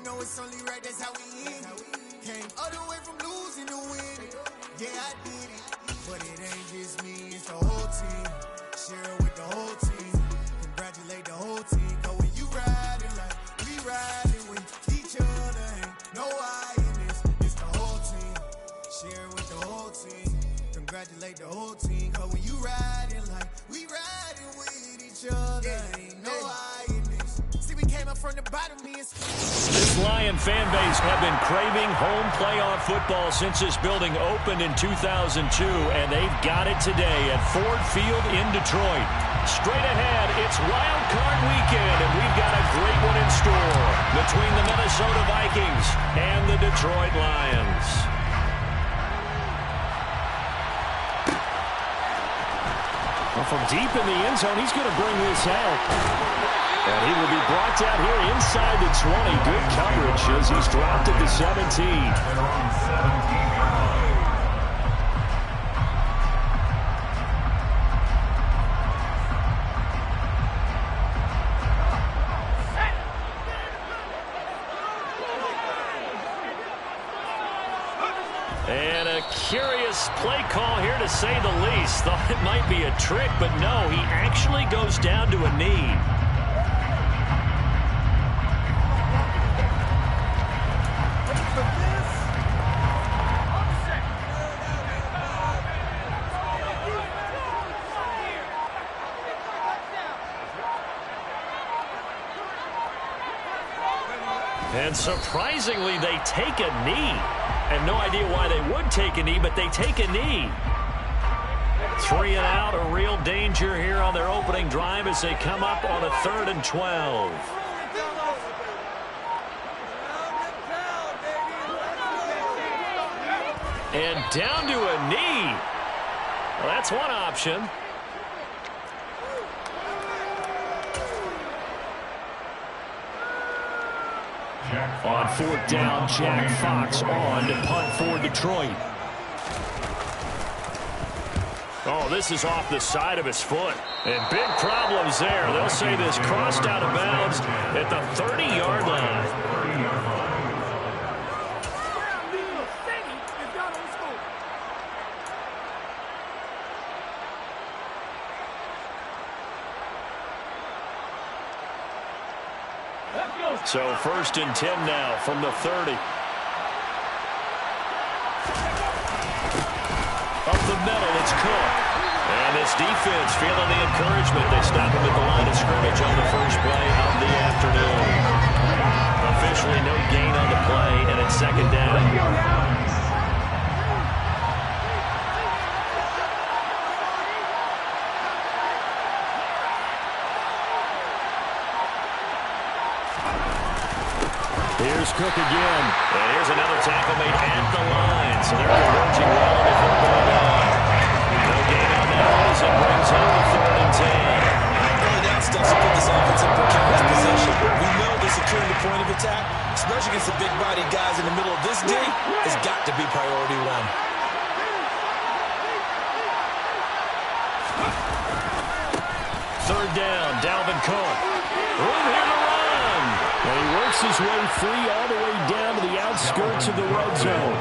know it's only right, that's how we end it. Came all the way from losing to winning. Yeah, I did it. But it ain't just me, it's the whole team. Share it with the whole team. Congratulate the whole team. Cause when you riding like we riding with each other, ain't no I in this. It's the whole team. Share it with the whole team. Congratulate the whole team. Cause when you riding like we riding with each other, ain't no I in this. See, we came up from the bottom, me and This Lion fan base have been craving home playoff football since this building opened in 2002, and they've got it today at Ford Field in Detroit. Straight ahead, it's Wild Card Weekend, and we've got a great one in store between the Minnesota Vikings and the Detroit Lions. Well, from deep in the end zone, he's going to bring this out. And he will be brought down here inside the 20. Good coverage as he's dropped at the 17. And a curious play call here, to say the least. Thought it might be a trick, but no, he actually goes down to a knee. And surprisingly, they take a knee. I have no idea why they would take a knee, but they take a knee. 3 and out, a real danger here on their opening drive as they come up on a 3rd and 12. And down to a knee. Well, that's one option. On 4th down, Jack Fox on to punt for Detroit. Oh, this is off the side of his foot. And big problems there. They'll say this crossed out of bounds at the 30-yard line. So 1st and 10 now from the 30. Up the middle, it's Cook. And this defense feeling the encouragement. They stop him at the line of scrimmage on the first play of the afternoon. Officially no gain on the play, and it's 2nd down. Here's Cook again. And here's another tackle made at the line. So they're converging well on the football down. No gain on that as it brings home the 3rd and 10. Early down stuff to put this offense in precarious possession. We know that securing the point of attack, especially against the big-bodied guys in the middle of this day, has got to be priority 1. 3rd down, Dalvin Cook. Room here to run. And he works his way free all the way down to the outskirts of the red zone.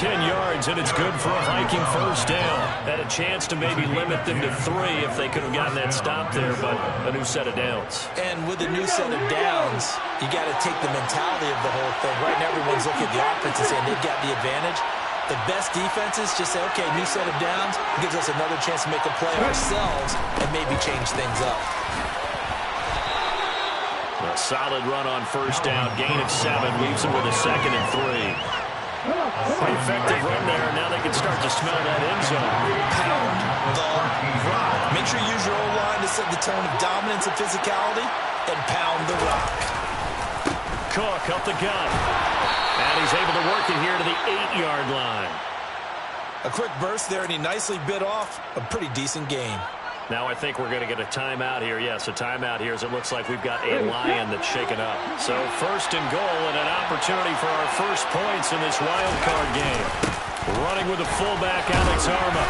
10 yards, and it's good for a Viking 1st down. Had a chance to maybe limit them to 3 if they could have gotten that stop there, but a new set of downs. And with a new set of downs, you got to take the mentality of the whole thing. Right now, everyone's looking at the offense and saying they've got the advantage. The best defenses just say, okay, new set of downs gives us another chance to make a play ourselves and maybe change things up. A solid run on 1st down. Gain of 7. Leaves them with a 2nd and 3. Pretty effective run there. Now they can start to smell that end zone. Pound the rock. Make sure you use your O-line to set the tone of dominance and physicality, and pound the rock. Cook up the gut. And he's able to work it here to the 8-yard line. A quick burst there, and he nicely bit off a pretty decent gain. Now I think we're going to get a timeout here. Yes, a timeout here as it looks like we've got a Lion that's shaken up. So 1st and goal and an opportunity for our first points in this wild card game. Running with the fullback, Alex Arma.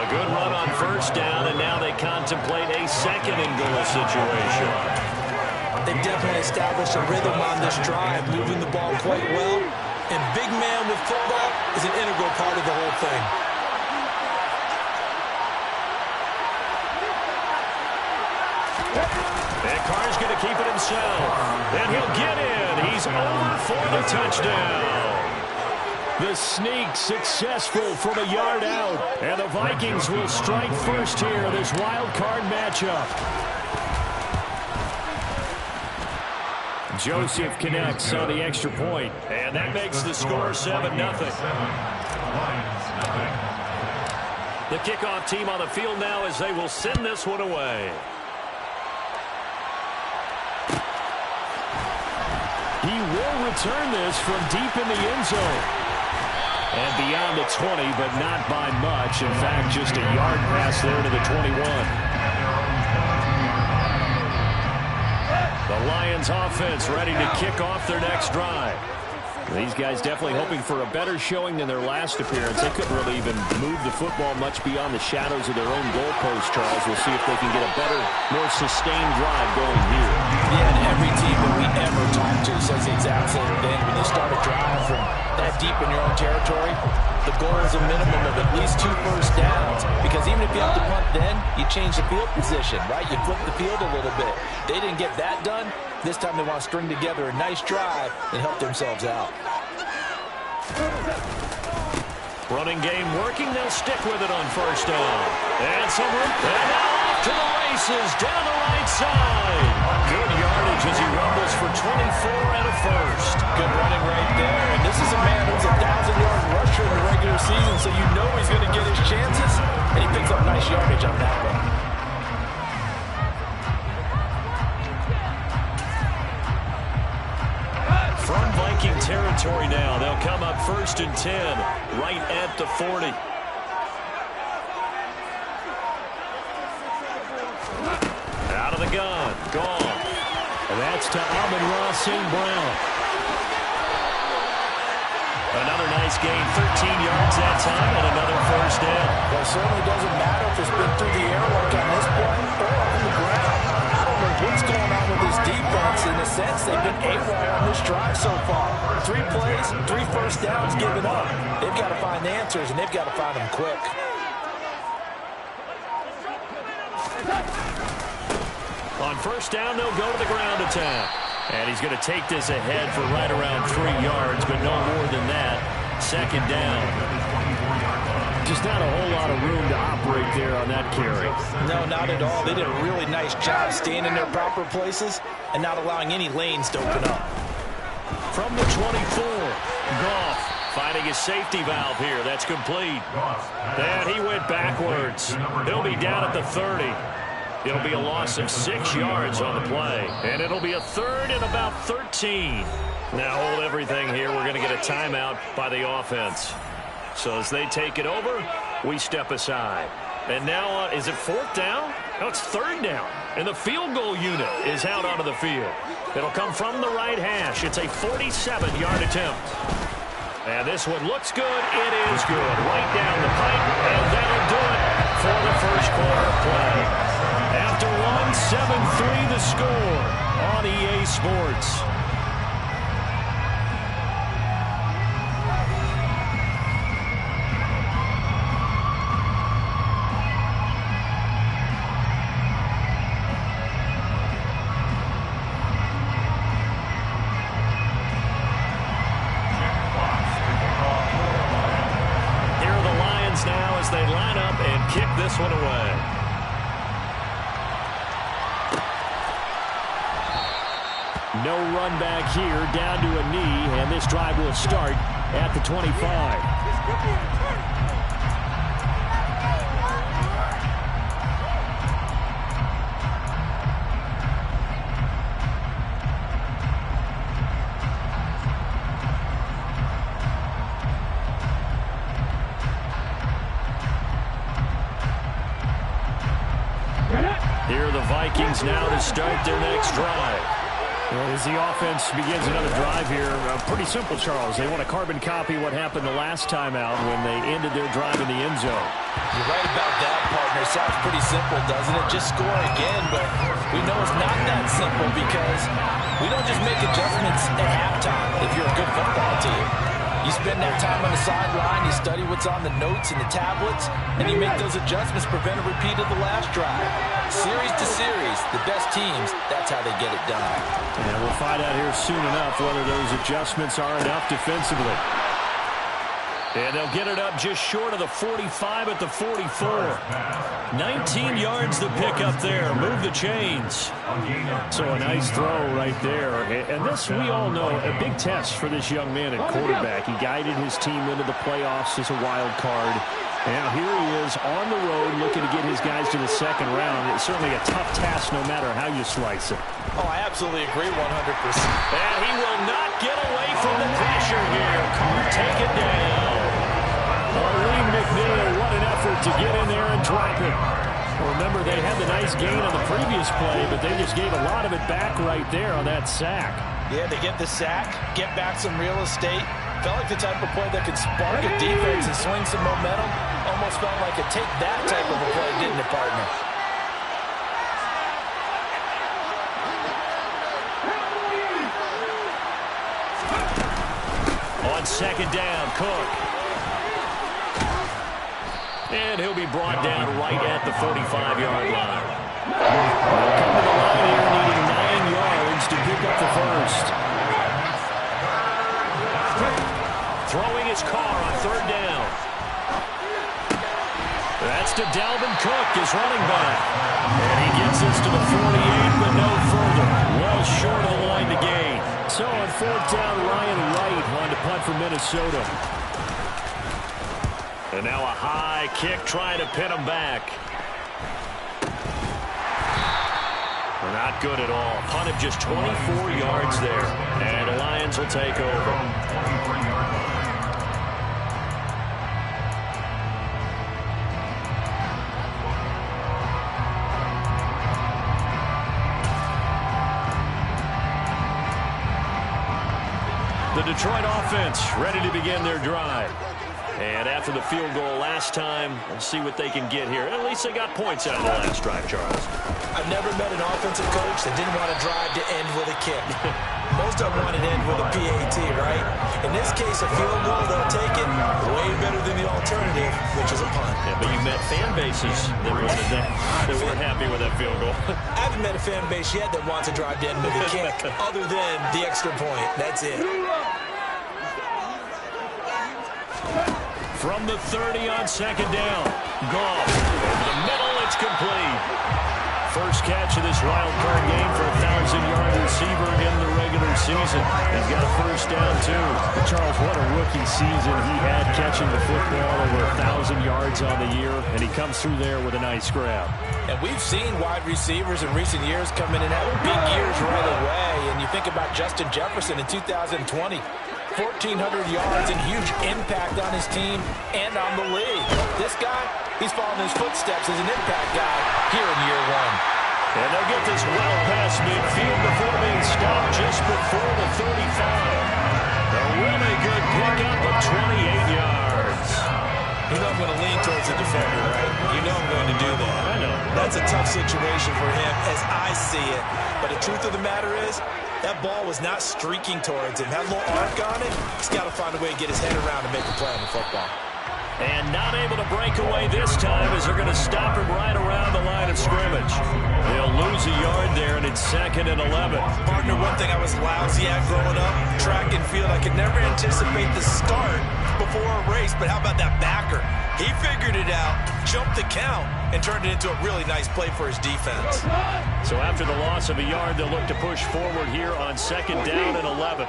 A good run on 1st down, and now they contemplate a 2nd and goal situation. They've definitely established a rhythm on this drive, moving the ball quite well. And big man with football is an integral part of the whole thing. And Carr's going to keep it himself. And he'll get in. He's over for the touchdown. The sneak successful from a yard out. And the Vikings will strike first here in this wild card matchup. Joseph connects on the extra point. And that makes the score 7-0. The kickoff team on the field now as they will send this one away. He will return this from deep in the end zone. And beyond the 20, but not by much. In fact, just a yard pass there to the 21. The Lions offense ready to kick off their next drive. These guys definitely hoping for a better showing than their last appearance. They couldn't really even move the football much beyond the shadows of their own goalpost, Charles. We'll see if they can get a better, more sustained drive going here. Yeah, and every team that we ever talk to says the exact same thing. When you start a drive from that deep in your own territory, the goal is a minimum of at least 2 first downs. Because even if you have to punt then, you change the field position, right? You flip the field a little bit. They didn't get that done. This time they want to string together a nice drive and help themselves out. Running game working. They'll stick with it on first down. And some room. And now off to the races down the right side. Good yardage as he rumbles for 24 and a first. Good running right there. And this is a man who's a 1,000-yard rusher in the regular season, so you know he's going to get his chances. And he picks up nice yardage on that one. From Viking territory now, they'll come up 1st and 10, right at the 40. Out of the gun, gone. And that's to Amon-Ra St. Brown. Another nice gain, 13 yards that time, and another first down. Well, it certainly doesn't matter if it's been through the air like on this point or on the ground. I don't know what's going on with this defense. In a sense, they've been AWOL on this drive so far. 3 plays, 3 first downs given up. They've got to find the answers, and they've got to find them quick. On first down, they'll go to the ground attack. And he's going to take this ahead for right around 3 yards, but no more than that. 2nd down. Just not a whole lot of room to operate there on that carry. No, not at all. They did a really nice job staying in their proper places and not allowing any lanes to open up. From the 24, Goff finding his safety valve here. That's complete. And he went backwards. He'll be down at the 30. It'll be a loss of 6 yards on the play. And it'll be a 3rd and about 13. Now hold everything here. We're going to get a timeout by the offense. So as they take it over, we step aside. And now, is it 4th down? No, it's 3rd down. And the field goal unit is out onto the field. It'll come from the right hash. It's a 47-yard attempt. And this one looks good. It is good. Right down the pipe. And that'll do it for the first quarter play. After 1, 7-3 the score on EA Sports. Here are the Lions now as they line up and kick this one away. No run back here, down to a knee, and this drive will start at the 25. Here are the Vikings now to start their next drive. Well, as the offense begins another drive here, pretty simple, Charles. They want to carbon copy what happened the last time out when they ended their drive in the end zone. You're right about that, partner. Sounds pretty simple, doesn't it? Just score again, but We know it's not that simple because we don't just make adjustments at halftime if you're a good football team. You spend that time on the sideline, you study what's on the notes and the tablets, and you make those adjustments, prevent a repeat of the last drive. Series to series, the best teams, that's how they get it done. And we'll find out here soon enough whether those adjustments are enough defensively. And they'll get it up just short of the 45 at the 44. 19 yards to pick up there. Move the chains. So a nice throw right there. And this, we all know, a big test for this young man at quarterback. He guided his team into the playoffs as a wild card. And now here he is on the road looking to get his guys to the second round. It's certainly a tough task no matter how you slice it. Oh, I absolutely agree 100%. And he will not get away from the pressure here. Carr take it down. Lee McNeil, what an effort to get in there and drop it. Remember, they had the nice gain on the previous play, but they just gave a lot of it back right there on that sack. Yeah, they get the sack, get back some real estate. Felt like the type of play that could spark a defense and swing some momentum. Almost felt like a take that type of a play, didn't it, partner? On second down, Cook. And he'll be brought down right at the 45-yard line. They'll come to the line here needing 9 yards to pick up the first. Throwing his Carr on third down. That's to Dalvin Cook, his running back. And he gets this to the 48, but no further. Well short of the line to gain. So on fourth down, Ryan Wright on to punt for Minnesota. And now a high kick trying to pin him back. Not good at all. Punt of just 24 yards there. And the Lions will take over. The Detroit offense ready to begin their drive. And after the field goal last time, we'll see what they can get here. At least they got points out of the last drive, Charles. I've never met an offensive coach that didn't want to drive to end with a kick. Most of them want to end with a PAT, right? In this case, a field goal, they'll take it way better than the alternative, which is a punt. Yeah, but you met fan bases that wanted that. They weren't happy with that field goal. I haven't met a fan base yet that wants to drive to end with a kick other than the extra point. That's it. From the 30 on second down. Goff. Over the middle, it's complete. First catch of this wild card game for a 1,000-yard receiver in the regular season. He's got a first down, too. Charles, what a rookie season he had catching the football, over 1,000 yards on the year, and he comes through there with a nice grab. And we've seen wide receivers in recent years come in and have big years right away. And you think about Justin Jefferson in 2020. 1,400 yards and huge impact on his team and on the league. This guy, he's following his footsteps as an impact guy here in year one. And they'll get this well past midfield before being stopped just before the 35. A really good pickup of 28 yards. You know I'm going to lean towards the defender, right? You know I'm going to do that. I know. That's a tough situation for him as I see it. But the truth of the matter is, that ball was not streaking towards him. Had a little arc on it. He's got to find a way to get his head around and make a play on the football. And not able to break away this time as they're going to stop him right around the line of scrimmage. They'll lose a yard there, and it's 2nd and 11. Partner, one thing I was lousy at growing up, track and field, I could never anticipate the start before a race, but how about that backer? He figured it out, jumped the count, and turned it into a really nice play for his defense. So after the loss of a yard, they'll look to push forward here on 2nd down and 11.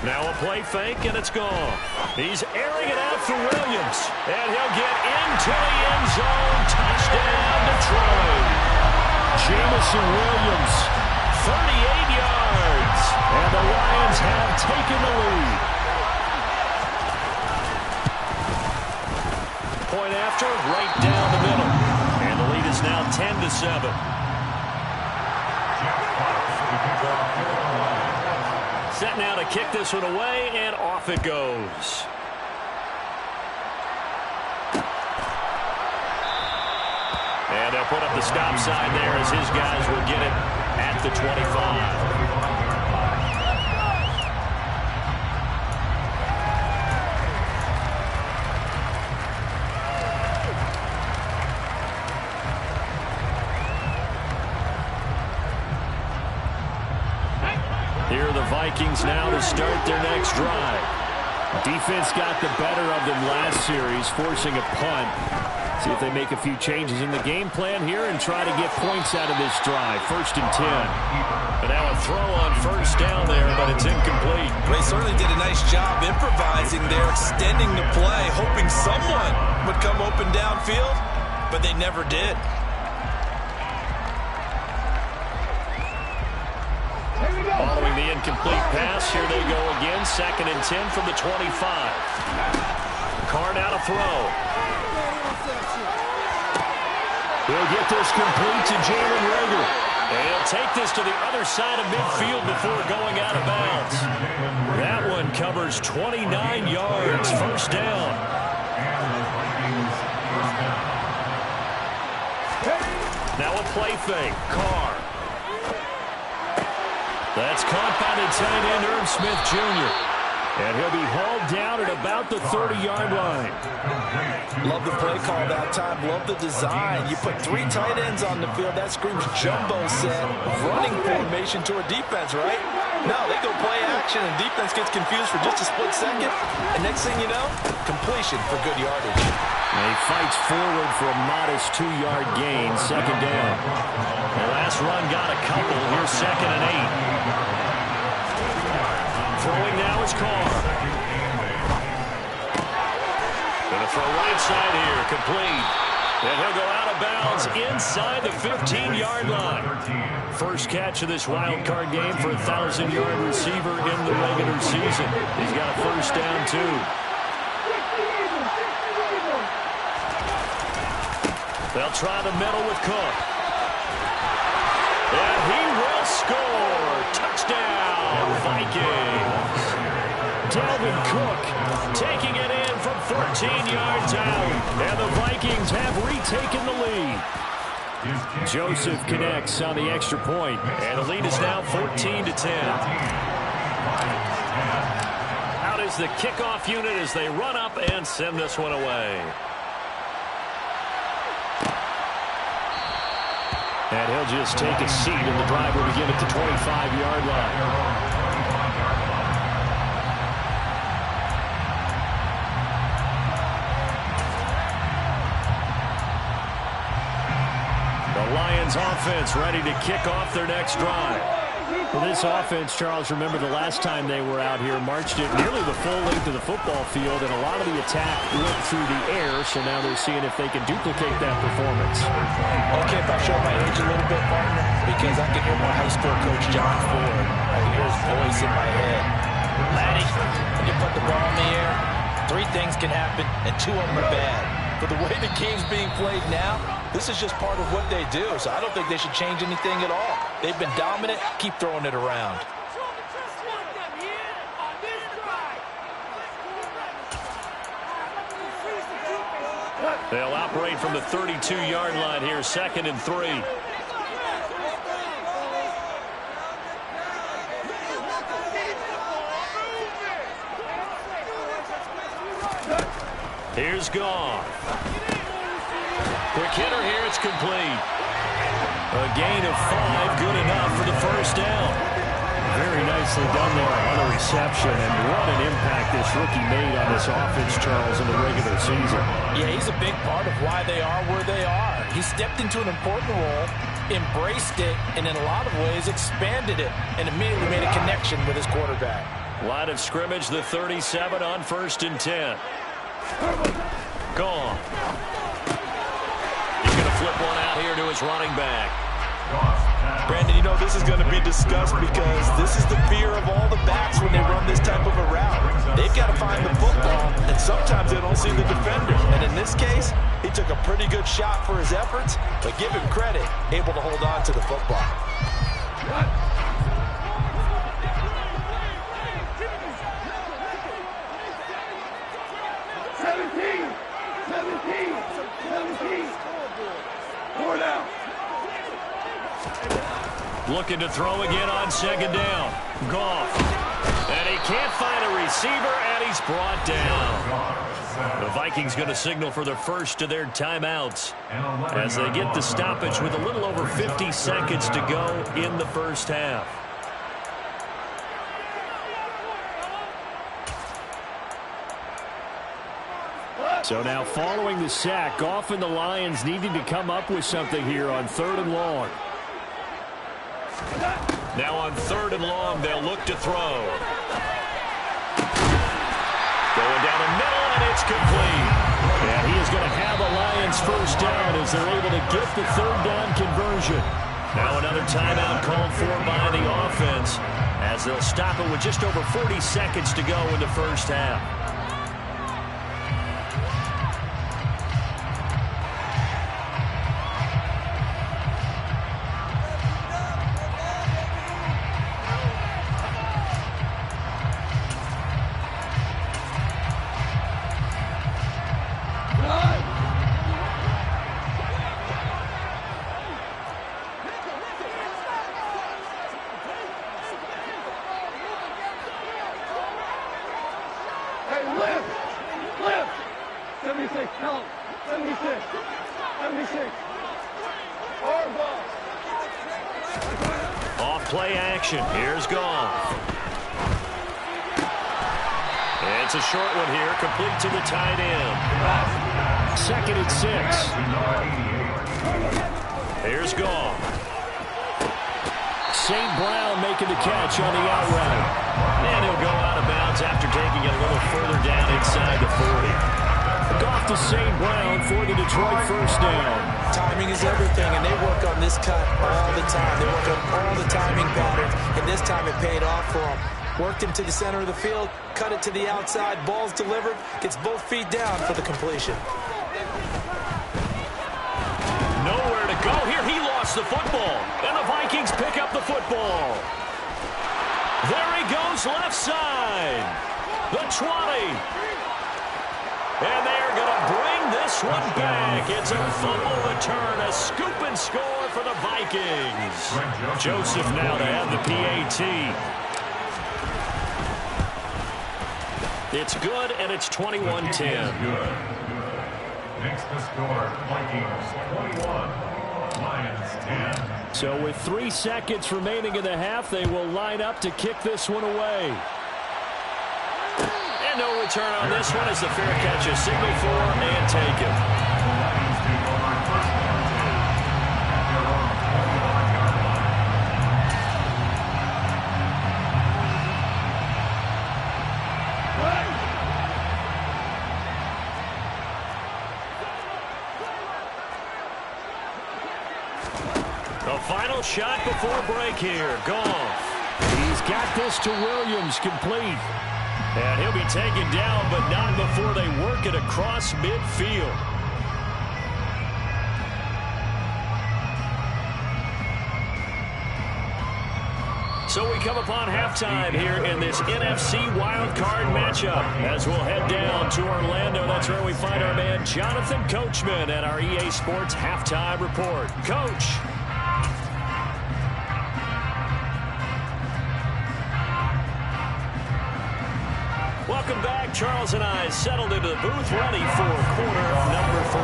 Now a play fake, and it's gone. He's airing it out for Williams. And he'll get into the end zone. Touchdown, Detroit. Jameson Williams, 38 yards. And the Lions have taken the lead. Point after, right down the middle. And the lead is now 10-7. Set now to kick this one away, and off it goes. put up the stop sign there as his guys will get it at the 25. Here are the Vikings now to start their next drive. Defense got the better of them last series, forcing a punt. See if they make a few changes in the game plan here and try to get points out of this drive. 1st and 10. And now a throw on first down there, but it's incomplete. They certainly did a nice job improvising there, extending the play, hoping someone would come open downfield, but they never did. Following the incomplete pass, here they go again. 2nd and 10 from the 25. Carr now to throw. He'll get this complete to Jalen Reagor. And he'll take this to the other side of midfield before going out of bounds. That one covers 29 yards. 1st down. Now a play fake. Carr. That's caught by the tight end, Irv Smith Jr. And he'll be hauled down at about the 30-yard line. Love the play call that time. Love the design. You put 3 tight ends on the field. That screams jumbo set, running formation to a defense, right? No, they go play action, and defense gets confused for just a split second. And next thing you know, completion for good yardage. And he fights forward for a modest 2-yard gain. 2nd down. The last run got a couple. Here's 2nd and 8. Throwing now is Carr. Gonna throw right side here, complete. And he'll go out of bounds inside the 15-yard line. First catch of this wild card game for a 1,000-yard receiver in the regular season. He's got a 1st down, too. They'll try the middle with Cook. And he will score. Touchdown, Vikings. Dalvin Cook taking it in from 14 yards out. And the Vikings have retaken the lead. Joseph connects on the extra point. And the lead is now 14-10. Out is the kickoff unit as they run up and send this one away. And he'll just take a seat, and the drive will begin at the 25-yard line. The Lions offense ready to kick off their next drive. Well, this offense, Charles, remember the last time they were out here, marched it nearly the full length of the football field, and a lot of the attack went through the air, so now they're seeing if they can duplicate that performance. Okay, if I show my age a little bit, partner, because I can hear my high school coach, John Ford. I can hear his voice in my head. Laddie, when you put the ball in the air, 3 things can happen, and 2 of them are bad. But the way the game's being played now, this is just part of what they do, so I don't think they should change anything at all. They've been dominant. Keep throwing it around. They'll operate from the 32-yard line here, 2nd and 3. Here's Goff. Quick hitter here, it's complete. A gain of 5, good enough for the 1st down. Very nicely done there on the reception, and what an impact this rookie made on this offense, Charles, in the regular season. Yeah, he's a big part of why they are where they are. He stepped into an important role, embraced it, and in a lot of ways expanded it, and immediately made a connection with his quarterback. Line of scrimmage, the 37 on 1st and 10. Gone. He's going to flip one out here to his running back. Brandon, you know this is going to be discussed because this is the fear of all the backs when they run this type of a route. They've got to find the football, and sometimes they don't see the defender. And in this case, he took a pretty good shot for his efforts, but give him credit, able to hold on to the football. Four down. looking to throw again on second down. Goff. And he can't find a receiver, and he's brought down. The Vikings going to signal for the first of their timeouts as they get the stoppage with a little over 50 seconds to go in the first half. So now following the sack, Goff and the Lions needing to come up with something here on 3rd and long. Now on 3rd and long, they'll look to throw. Going down the middle, and it's complete. And he is going to have a Lions first down as they're able to get the 3rd down conversion. Now another timeout called for by the offense as they'll stop it with just over 40 seconds to go in the first half. Play action. Here's Goff. It's a short one here, complete to the tight end. 2nd and 6. Here's Goff. St. Brown making the catch on the out route. And he'll go out of bounds after taking it a little further down inside the 40. Goff to St. Brown for the Detroit first down. Timing is everything, and they work on this cut all the time. They work on all the timing patterns, and this time it paid off for them. Worked him to the center of the field, cut it to the outside, ball's delivered, gets both feet down for the completion. Nowhere to go here. He lost the football, and the Vikings pick up the football. There he goes, left side. The 20. And they're going to bring this one back. It's a fumble return, a scoop and score for the Vikings. Joseph now to have the PAT. It's good, and it's 21-10. Next to score, Vikings 21, Lions 10. So with 3 seconds remaining in the half, they will line up to kick this one away. And no return on this one as the fair catch is signaled for and taken. The final shot before break here. Goff. He's got this to Williams, complete. And he'll be taken down, but not before they work it across midfield. So we come upon halftime here in this NFC wildcard matchup as we'll head down to Orlando. That's where we find our man Jonathan Coachman at our EA Sports Halftime Report. Coach. Welcome back. Charles and I settled into the booth, ready for quarter number 3.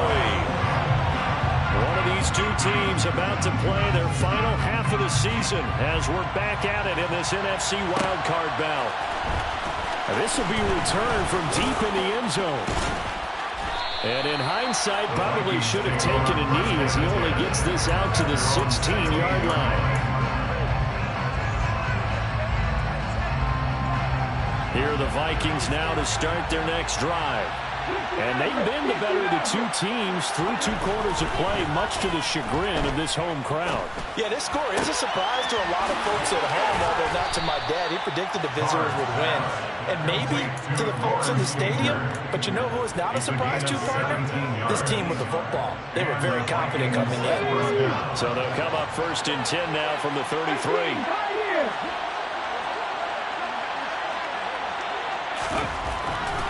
One of these two teams about to play their final half of the season as we're back at it in this NFC wildcard bout. This will be returned from deep in the end zone. And in hindsight, probably should have taken a knee as he only gets this out to the 16-yard line. Here are the Vikings now to start their next drive. And they've been the better of the two teams through 2 quarters of play, much to the chagrin of this home crowd. Yeah, this score is a surprise to a lot of folks at home, although not to my dad. He predicted the visitors would win. And maybe to the folks in the stadium, but you know who is not a surprise to, partner? This team with the football. They were very confident coming in. So they'll come up 1st and 10 now from the 33.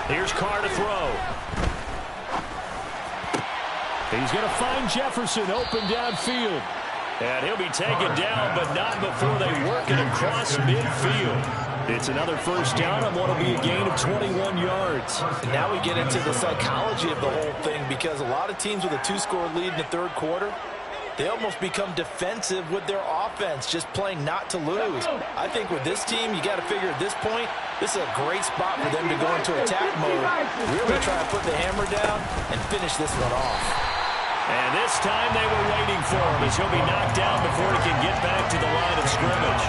Here's Carr to throw. He's going to find Jefferson open downfield. And he'll be taken down, but not before they work it across midfield. It's another first down on what will be a gain of 21 yards. And now we get into the psychology of the whole thing, because a lot of teams with a 2-score lead in the third quarter, they almost become defensive with their offense, just playing not to lose. I think with this team, you got to figure at this point, this is a great spot for them to go into attack mode, really try to put the hammer down and finish this one off. And this time they were waiting for him as he'll be knocked down before he can get back to the line of scrimmage.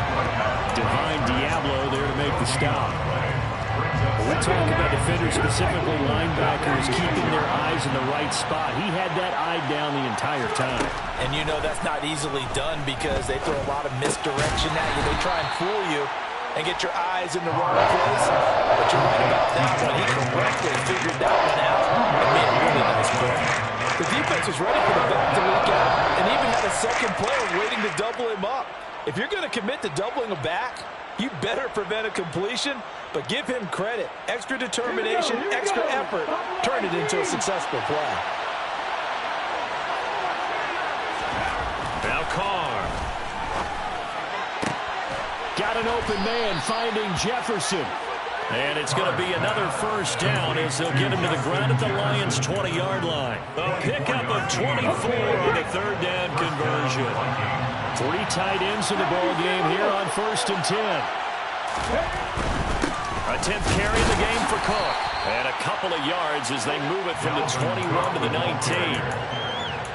Divine Diablo there to make the stop. When we talk about defenders, specifically linebackers, keeping their eyes in the right spot. He had that eye down the entire time. And you know that's not easily done because they throw a lot of misdirection at you. They try and fool you and get your eyes in the wrong place. But you're right about that one. He correctly figured that one out and made a really nice play. The defense was ready for the back to leak out and even had a second player waiting to double him up. If you're going to commit to doubling a back, you better prevent a completion, but give him credit. Extra determination, extra effort, turn it into a successful play. Now Carr. Got an open man finding Jefferson. And it's going to be another first down as they'll get him to the ground at the Lions' 20-yard line. A pickup of 24 on the third down conversion. 3 tight ends in the ball game here on 1st and 10. A 10th carry in the game for Cook. And a couple of yards as they move it from the 21 to the 19.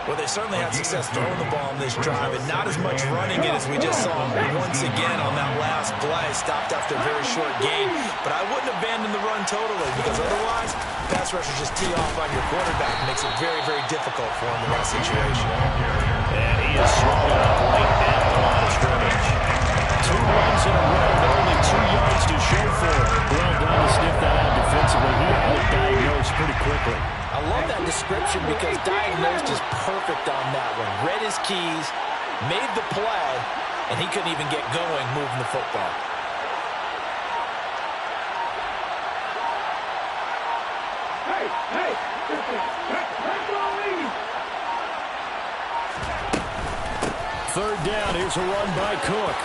Well, they certainly had success throwing the ball on this drive, and not as much running it as we just saw once again on that last play. Stopped after a very short gain. But I wouldn't abandon the run totally, because otherwise, pass rushers just tee off on your quarterback. It makes it very, very difficult for him in that situation. And he is swallowed up right at the line of scrimmage. 2 runs in a row, but only 2 yards to show for it. Well done to sniff that out defensively. He had it diagnosed pretty quickly. I love that description because diagnosed is perfect on that one. Read his keys, made the play, and he couldn't even get going moving the football. Third down, here's a run by Cook.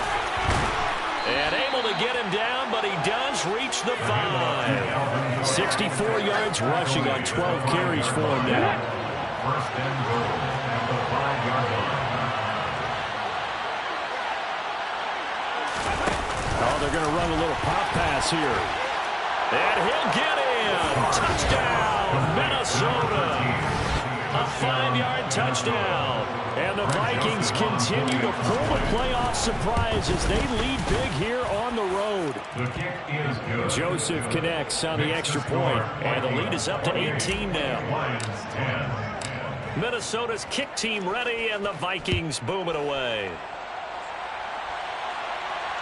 And able to get him down, but he does reach the 5. 64 yards rushing on 12 carries for him now. First and goal at the 5-yard line. Oh, they're going to run a little pop pass here. And he'll get in. Touchdown, Minnesota. A 5-yard touchdown. And the Vikings continue to pull the playoff surprise as they lead big here on the road. The kick is good. Joseph connects on the extra point, and the lead is up to 18 now. Lions 10. Minnesota's kick team ready, and the Vikings boom it away.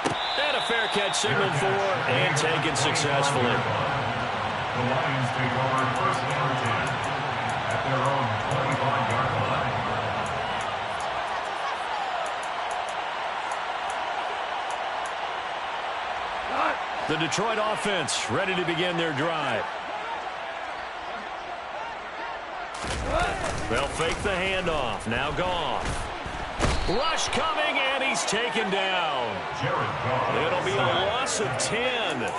And a fair catch signaled for and taken successfully. The Lions take over 1st and 10 at their own 25-yard line. The Detroit offense ready to begin their drive. They'll fake the handoff. Now Goff. Rush coming, and he's taken down. It'll be a loss of 10.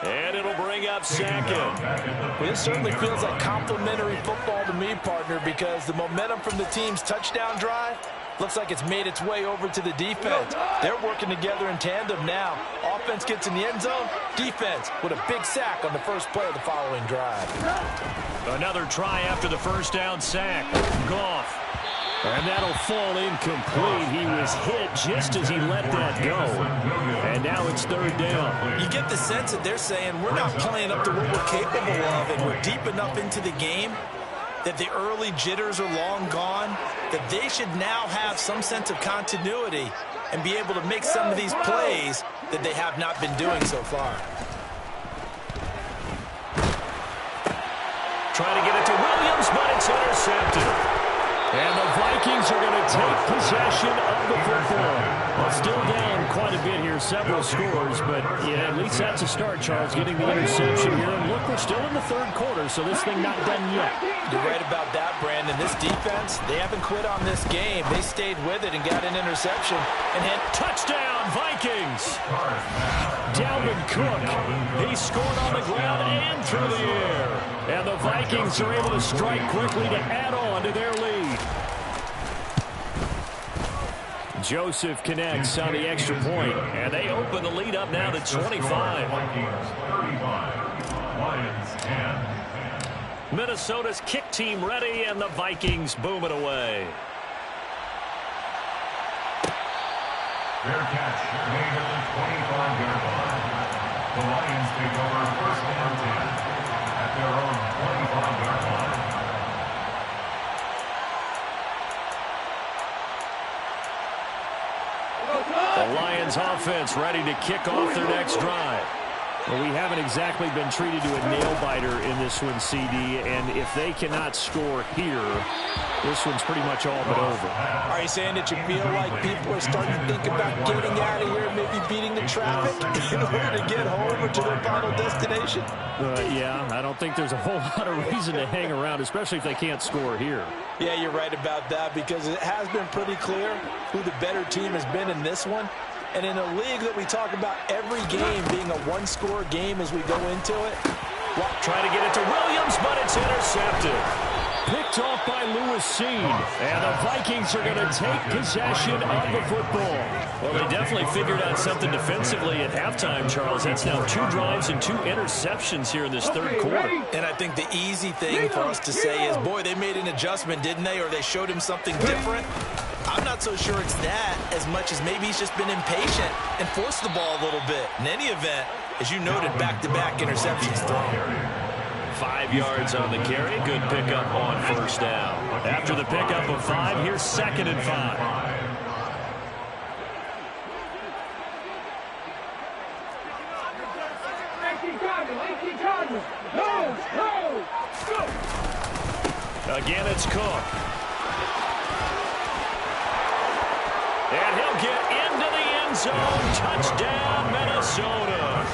And it'll bring up 2nd. Well, it certainly feels like complimentary football to me, partner, because the momentum from the team's touchdown drive looks like it's made its way over to the defense. They're working together in tandem now. Offense gets in the end zone. Defense with a big sack on the first play of the following drive. Another try after the first down sack. Goff. And that'll fall incomplete. He was hit just as he let that go. And now it's 3rd down. You get the sense that they're saying we're not playing up to what we're capable of, and we're deep enough into the game that the early jitters are long gone, that they should now have some sense of continuity and be able to make some of these plays that they have not been doing so far. Trying to get it to Williams, but it's intercepted. And the Vikings are going to take possession of the football. Well, still down quite a bit here, several scores, but yeah, at least that's a start, Charles, getting the interception here. And look, we're still in the third quarter, so this thing not done yet. You're right about that, Brandon. This defense, they haven't quit on this game. They stayed with it and got an interception and hit. Touchdown, Vikings! Dalvin Cook, he scored on the ground and through the air. And the Vikings are able to strike quickly to add on to their lead. Joseph connects on the extra point, and they open the lead up now to 25. Vikings 35, Lions 10. Minnesota's kick team ready, and the Vikings boom it away. Fair catch made at the 25-yard line. The Lions take over first and 10 at their own 25-yard line. The Lions offense ready to kick off their next drive. Well, we haven't exactly been treated to a nail-biter in this one, CD, and if they cannot score here, this one's pretty much all but over. Are you saying that you feel like people are starting to think about getting out of here and maybe beating the traffic in order to get home or to their final destination? Yeah, I don't think there's a whole lot of reason to hang around, especially if they can't score here. Yeah, you're right about that because it has been pretty clear who the better team has been in this one. And in a league that we talk about every game being a one-score game as we go into it. Well, trying to get it to Williams, but it's intercepted. Picked off by Lewis Cine. And the Vikings are going to take possession of the football. Well, they definitely figured out something defensively at halftime, Charles. That's now 2 drives and 2 interceptions here in this third quarter. And I think the easy thing for us to say is, boy, they made an adjustment, didn't they? Or they showed him something different. I'm not so sure it's that as much as maybe he's just been impatient and forced the ball a little bit. In any event, as you noted, back-to-back interceptions thrown. 5 yards on the carry. Good pickup on first down. After the pickup of 5, here's 2nd and 5. Again, it's Cook. And he'll get into the end zone. Touchdown, Minnesota.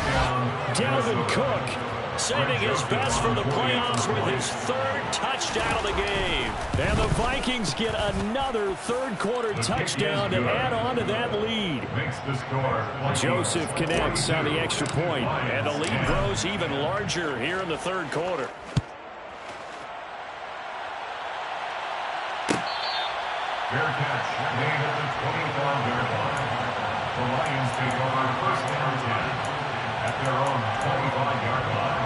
Dalvin Cook saving his best for the playoffs with his 3rd touchdown of the game. And the Vikings get another third-quarter touchdown to add on to that lead. Makes the score. Joseph connects on the extra point. And the lead grows even larger here in the third quarter. Fair catch made at the 25-yard line. The Lions take over first and 10 at their own 25-yard line.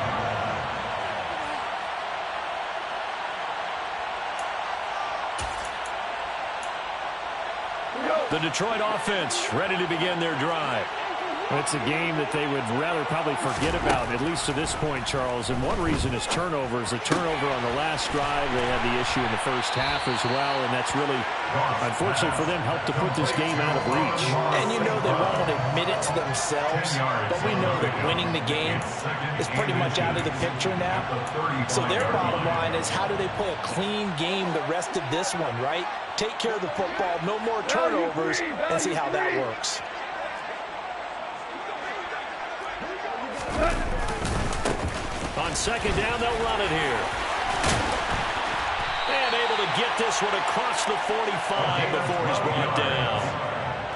The Detroit offense ready to begin their drive. It's a game that they would rather probably forget about, at least to this point, Charles. And one reason is turnovers. A turnover on the last drive. They had the issue in the first half as well, and that's really, unfortunately for them, helped to put this game out of reach. And you know they won't admit it to themselves, but we know that winning the game is pretty much out of the picture now. So their bottom line is, how do they play a clean game the rest of this one, right? Take care of the football, no more turnovers, and see how that works. On 2nd down, they'll run it here. And able to get this one across the 45 before he's brought down.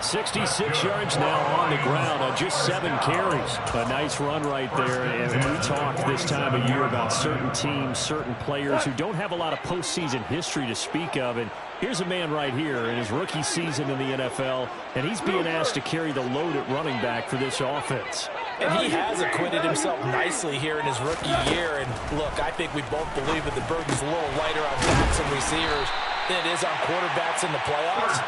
66 yards now on the ground on just 7 carries. A nice run right there. And we talked this time of year about certain teams, certain players who don't have a lot of postseason history to speak of. And here's a man right here in his rookie season in the NFL, and he's being asked to carry the load at running back for this offense. And he has acquitted himself nicely here in his rookie year. And look, I think we both believe that the burden's a little lighter on backs and receivers than it is on quarterbacks in the playoffs.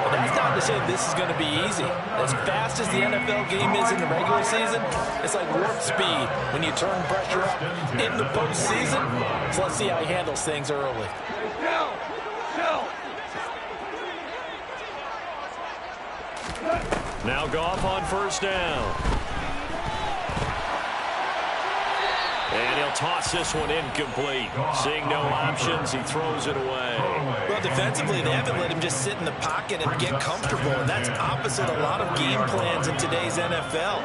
But that's not to say this is going to be easy. As fast as the NFL game is in the regular season, it's like warp speed when you turn pressure up in the postseason. So let's see how he handles things early. Now Goff on first down. And he'll toss this one incomplete. Seeing no options, he throws it away. Well, defensively, they haven't let him just sit in the pocket and get comfortable, and that's opposite a lot of game plans in today's NFL.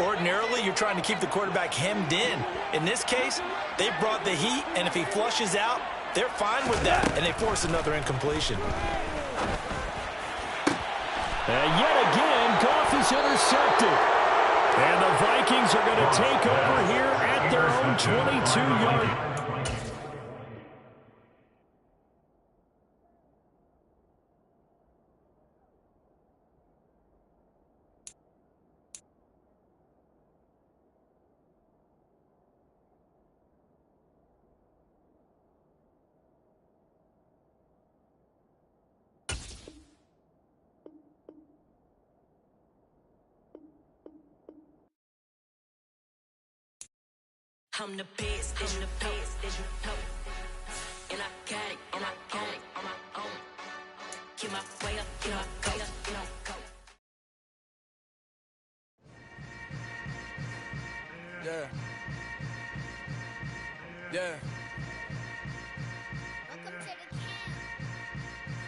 Ordinarily, you're trying to keep the quarterback hemmed in. In this case, they brought the heat, and if he flushes out, they're fine with that, and they force another incompletion. And yet again, Goff is intercepted. And the Vikings are going to take over here at their own 22-yard. I'm the best, as you know. And I got it, on my own. Get my way up, get my go, go. Yeah. Yeah.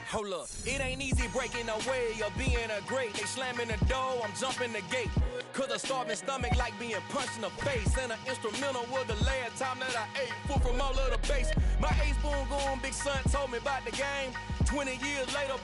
Hold up, it ain't easy breaking away or being a great. They slamming the door, I'm jumping the gate. Cause a starving stomach like being punched in the face. And an instrumental was the last time that I ate food from all of the base. My ace boom going big son told me about the game. 20 years later,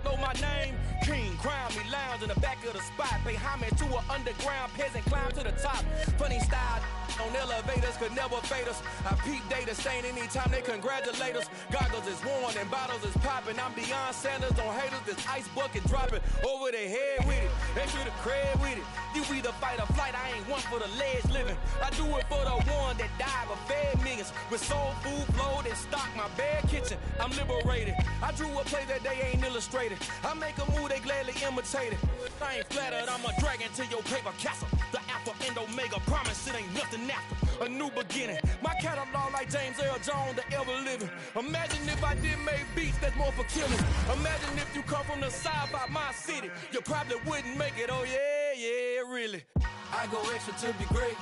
know my name. King, crown me, lounge in the back of the spot. Pay homage to an underground peasant, climb to the top. Funny style on elevators could never fade us. I peep data stain anytime they congratulate us. Goggles is worn and bottles is popping. I'm Deion Sanders on haters, this ice bucket dropping over their head with it. Extra the cred with it. You either fight or flight, I ain't one for the ledge living. I do it for the one that died but fed millions. With soul food flowed and stock my bad kitchen. I'm liberated. I drew a play that they ain't illustrated. I make a move, they gladly imitate it. I ain't flattered, I'm a dragon to your paper castle. The alpha and omega, promise it ain't nothing after. A new beginning. My catalog like James Earl Jones, the ever living. Imagine if I did make beats that's more for killing. Imagine if you come from the side by my city. You probably wouldn't make it, oh yeah, really. I go extra to be great.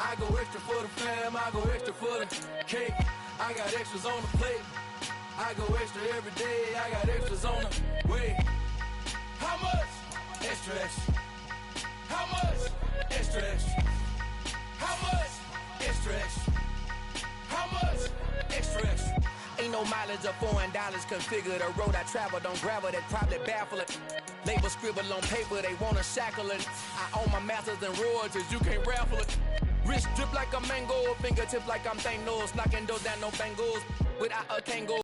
I go extra for the fam, I go extra for the cake. I got extras on the plate. I go extra every day, I got extras on the way. How much? Extra, extra. How much? Extra, extra. How much? Extra, extra. How much? Extra, extra. Ain't no mileage of $4 configure the road I travel. Don't gravel, that probably baffle it. Label scribble on paper, they wanna shackle it. I own my masters and royalties, you can't raffle it. Wrist drip like a mango, fingertips like I'm Thanos. Knocking those down, no bangles. Without a Kango.